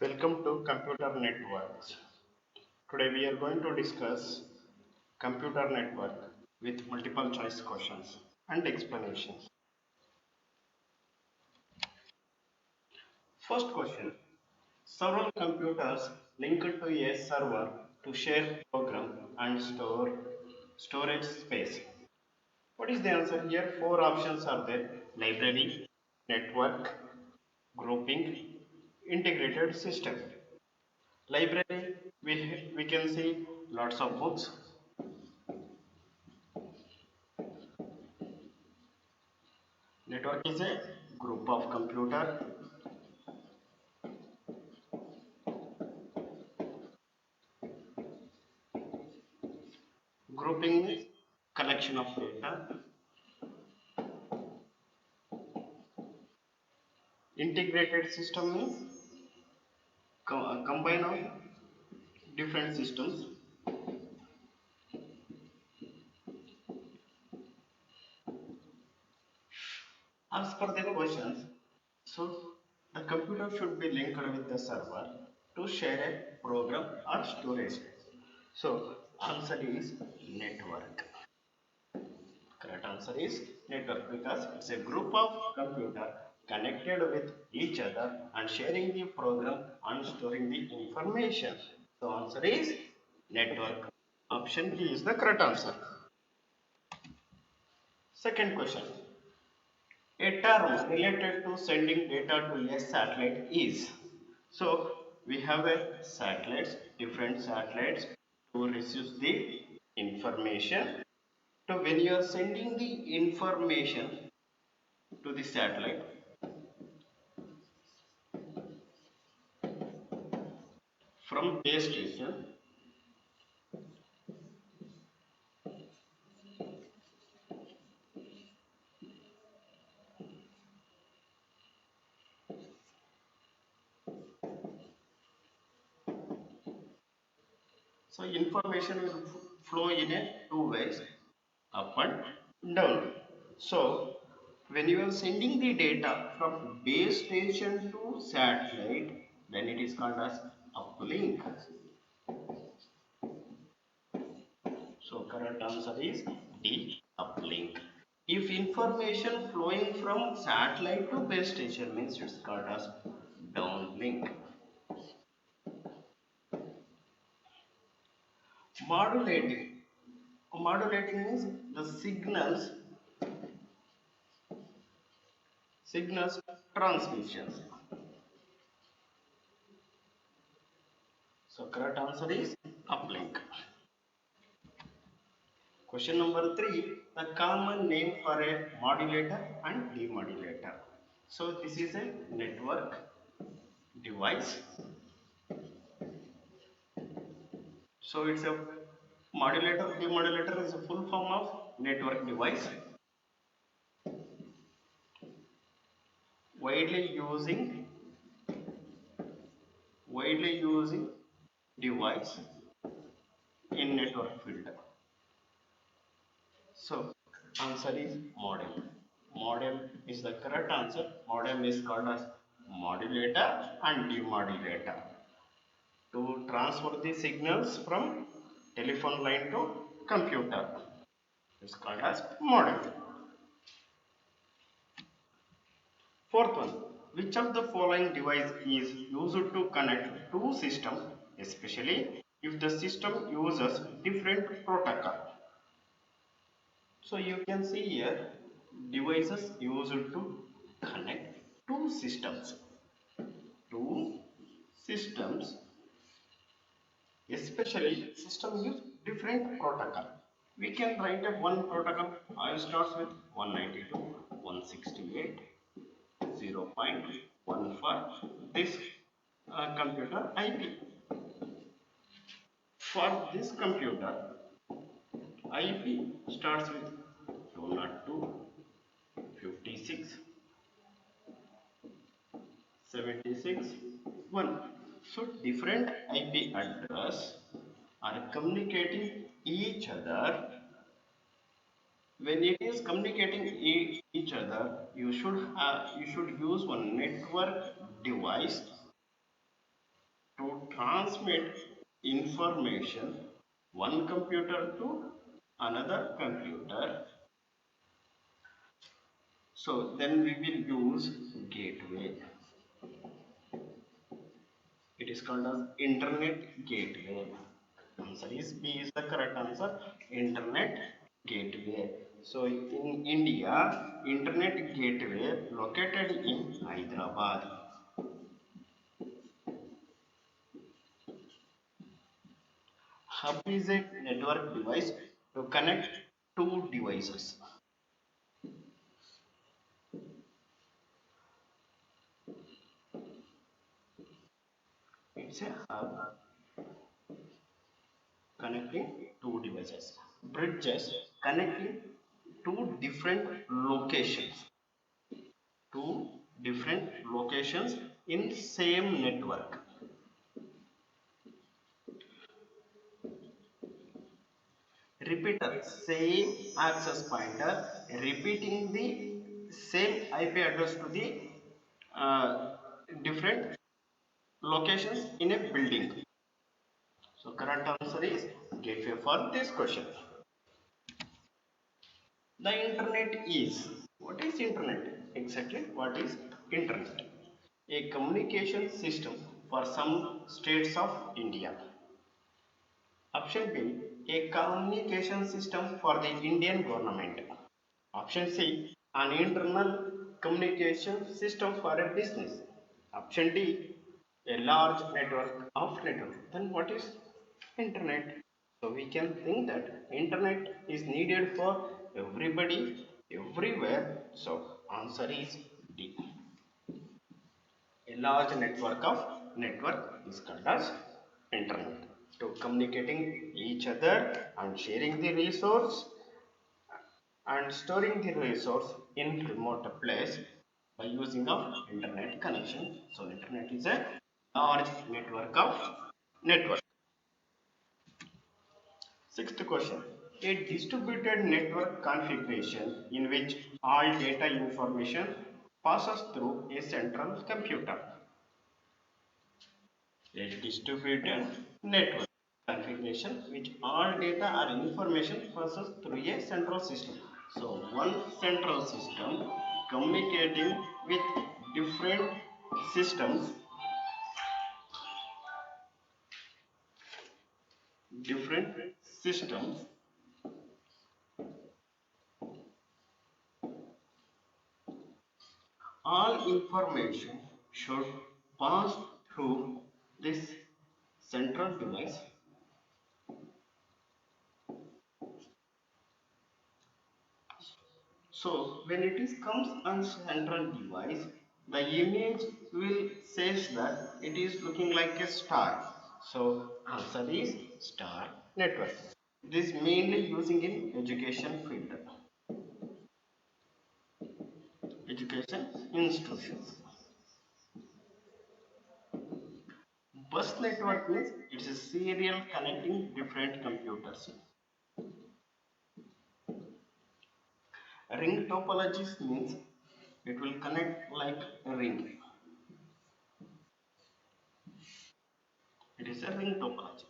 Welcome to Computer Networks. Today we are going to discuss computer network with multiple choice questions and explanations. First question. Several computers linked to a server to share program and storage space. What is the answer here? Four options are there: library, network, grouping, integrated system. Library, we can see lots of books. Network is a group of computer. Grouping is collection of data. Integrated system means combine of different systems. As per the questions, so the computer should be linked with the server to share a program or storage. So answer is network. Correct answer is network because it's a group of computer connected with each other and sharing the program and storing the information. So answer is network. Option D is the correct answer. Second question. A term related to sending data to a satellite is. So we have a satellites, different satellites to receive the information. So when you are sending the information to the satellite, from base station, so information will flow in a two ways, up and down. So when you are sending the data from base station to satellite, then it is called as uplink. So correct answer is D, uplink. If information flowing from satellite to base station means it's called as downlink. Modulating. Modulating means the signals transmissions. So correct answer is uplink. Question number 3, the common name for a modulator and demodulator. So this is a network device. So it's a modulator, demodulator is a full form of network device. Widely using device in network field. So answer is modem. Modem is the correct answer. Modem is called as modulator and demodulator to transfer the signals from telephone line to computer. It's called as modem. Fourth one, which of the following device is used to connect two systems, especially if the system uses different protocol? So you can see here devices used to connect two systems. Two systems, especially system use different protocol. We can write a one protocol. I starts with 192.168.0.1 for this computer IP. For this computer, IP starts with 202.56.76.1. So different IP address are communicating each other. When it is communicating each other, you should use one network device to transmit information one computer to another computer. So then we will use gateway. It is called as internet gateway. Answer is B is the correct answer. Internet gateway. So in India, internet gateway located in Hyderabad. Hub is a network device to connect two devices. It's a hub connecting two devices. Bridges connecting two different locations. Two different locations in same network. Repeater, same access pointer, repeating the same IP address to the different locations in a building. So correct answer is gateway for this question. The internet is, what is internet? Exactly, what is internet? A communication system for some states of India. Option B, a communication system for the Indian government. Option C, an internal communication system for a business. Option D, a large network of networks. Then what is internet? So we can think that internet is needed for everybody, everywhere. So answer is D. A large network is called as internet. To communicating each other and sharing the resource and storing the resource in remote place by using of internet connection. So internet is a large network of network. Sixth question. A distributed network configuration in which all data information passes through a central computer. A distributed network configuration which all data or information passes through a central system. So one central system communicating with different systems, different systems, all information should pass through this central device. So when it is comes on central device, the image will says that it is looking like a star. So answer is star network. This mainly using in education field, education institutions. Bus network means it's a serial connecting different computers. Ring topologies means it will connect like a ring. It is a ring topology.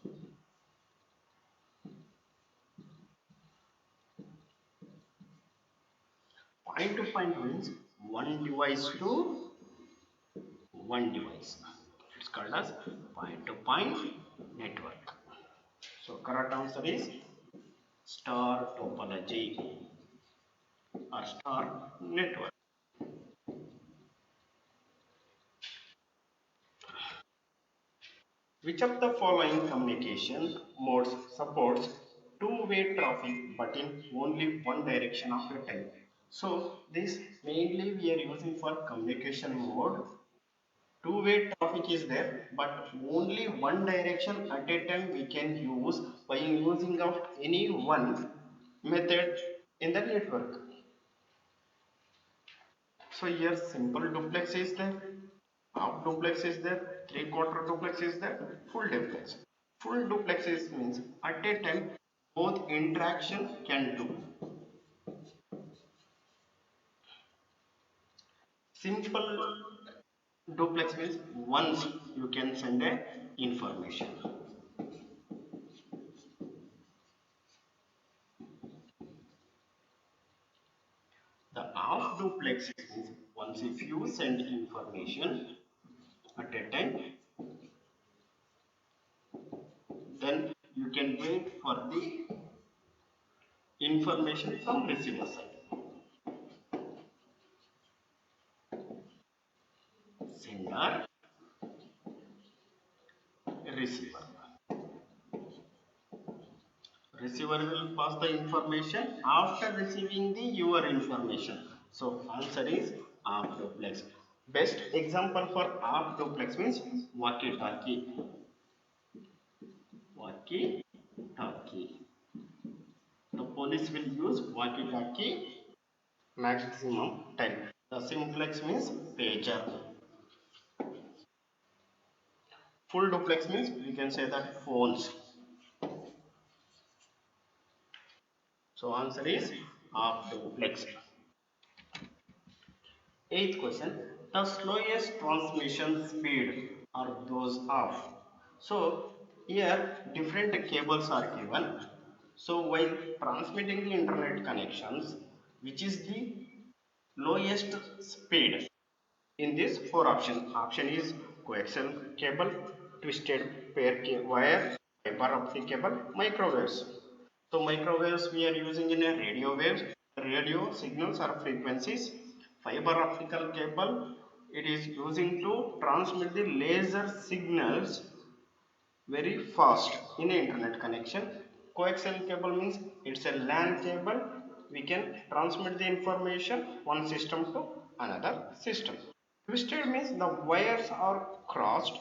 Point to point means one device to one device. It's called as point to point network. So correct answer is star topology or star network. Which of the following communication modes supports two-way traffic but in only one direction of a time? So this mainly we are using for communication mode. Two-way traffic is there, but only one direction at a time we can use by using of any one method in the network. So here simple duplex is there, half duplex is there, three-quarter duplex is there, full duplex. Full duplex is means at a time both interaction can do. Simple duplex means once you can send a information. The half duplex is once if you send information at a time, then you can wait for the information from receiver side. Sender, receiver. Receiver will pass the information after receiving the your information. So answer is half duplex. Best example for half duplex means walkie talkie. Walkie talkie. The police will use walkie talkie maximum time. The simplex means pager. Full duplex means we can say that phones. So answer is half duplex. Eighth question, the slowest transmission speed are those of. So here different cables are given. So while transmitting the internet connections, which is the lowest speed in this four option. Option is coaxial cable, twisted pair wire, fiber optic cable, microwaves. So microwaves we are using in a radio waves, radio signals or frequencies. Fiber optical cable it is using to transmit the laser signals very fast in a internet connection. Coaxial cable means it's a LAN cable. We can transmit the information one system to another system. Twisted means the wires are crossed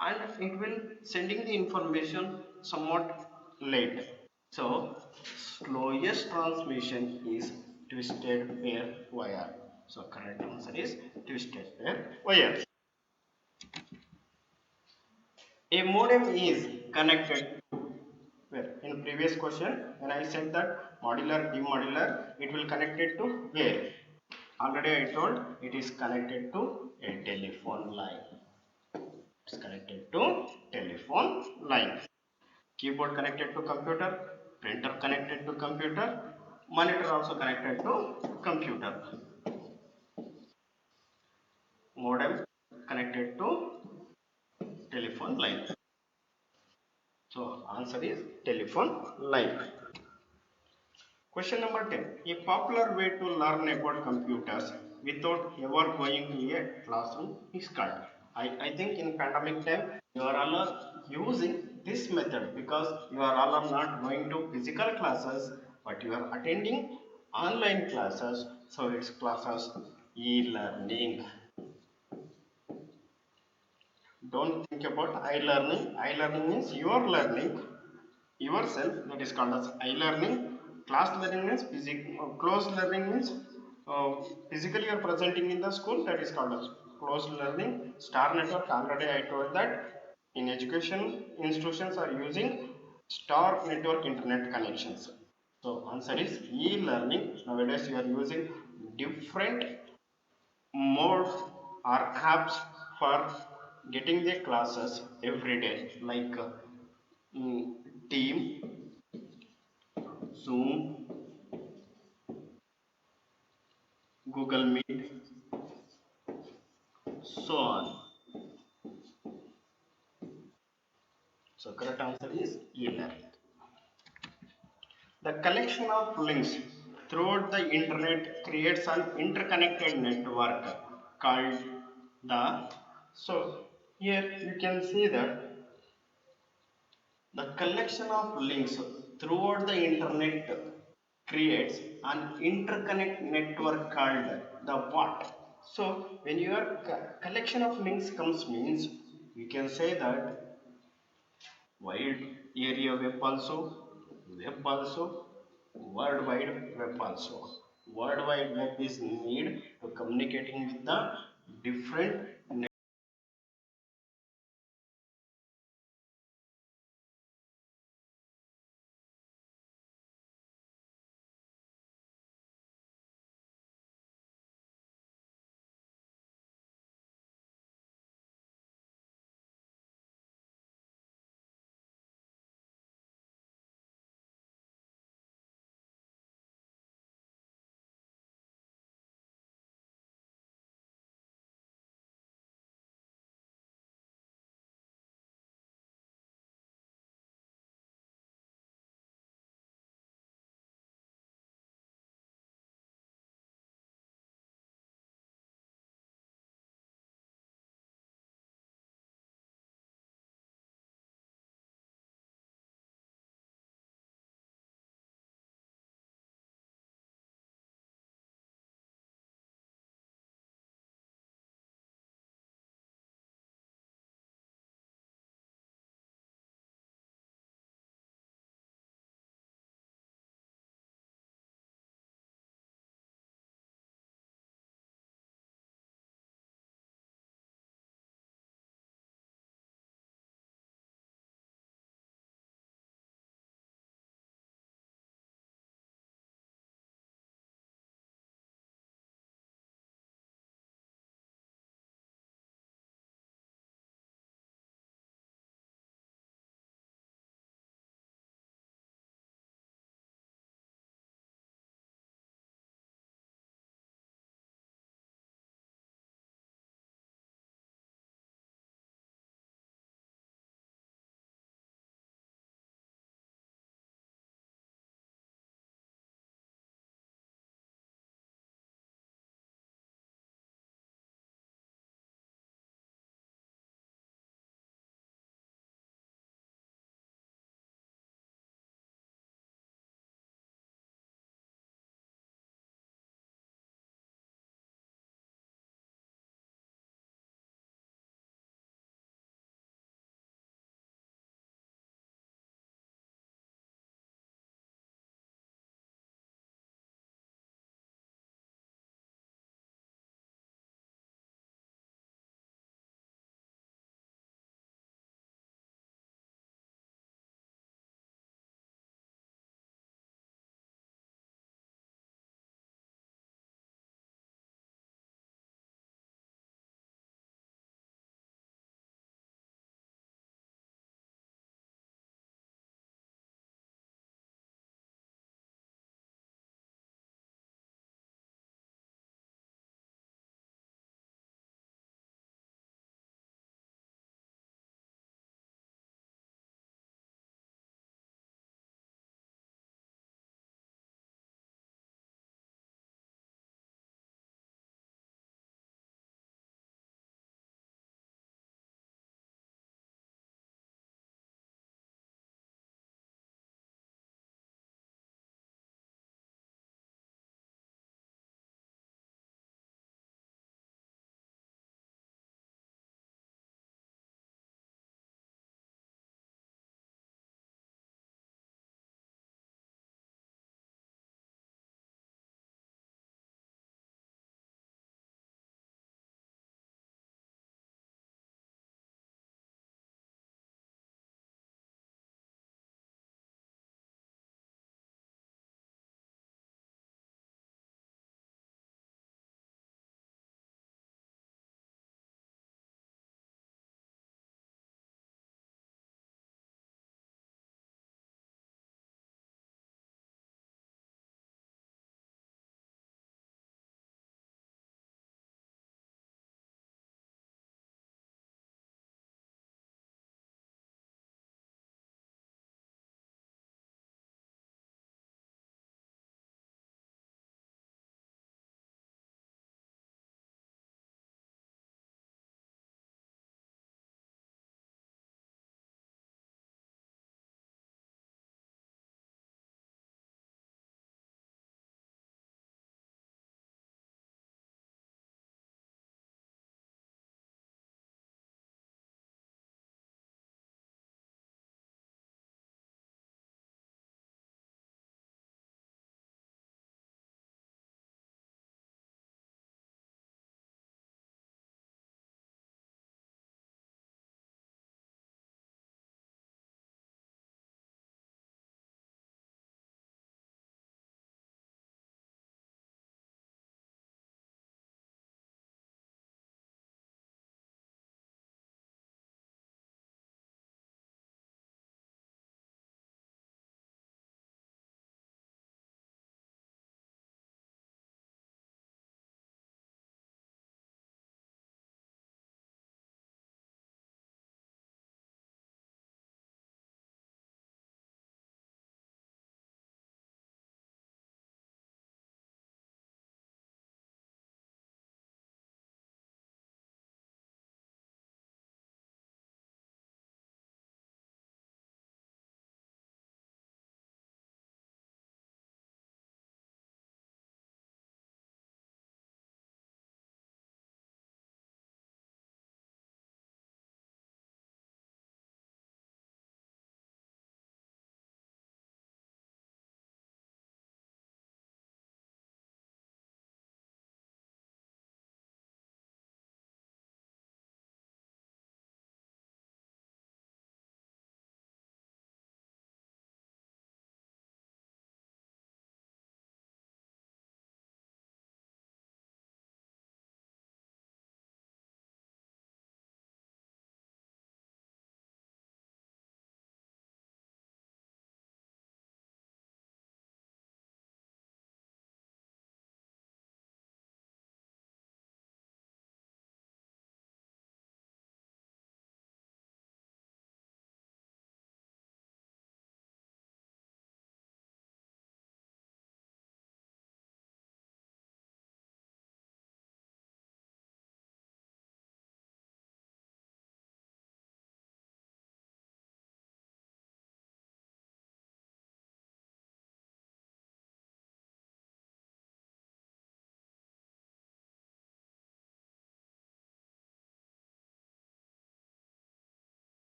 and it will sending the information somewhat late. So slowest transmission is twisted pair wire. So correct answer is twisted pair wire. A modem is connected to where? In previous question, when I said that modular, demodular, it will connect it to where? Already I told it is connected to a telephone line. It's connected to telephone line. Keyboard connected to computer, printer connected to computer, monitor also connected to computer. Modem connected to telephone line. So answer is telephone line. Question number 10. A popular way to learn about computers without ever going to a classroom is called. I think in pandemic time you are all using this method because you are all not going to physical classes but you are attending online classes. So it's classes e-learning. Don't think about I-learning. I-learning means you are learning yourself, that is called as I-learning. Class learning means closed learning means physically you are presenting in the school, that is called as closed learning. Star network, already I told that in education institutions are using star network internet connections. So answer is e-learning. Nowadays you are using different modes or apps for getting the classes every day like mm, Team, Zoom, Google Meet, so on. So correct answer is e-learning. The collection of links throughout the internet creates an interconnected network called the. So here you can see that the collection of links throughout the internet creates an interconnect network called the what. So when your collection of links comes means you can say that wide area web also, world wide web also. World wide web is need to communicating with the different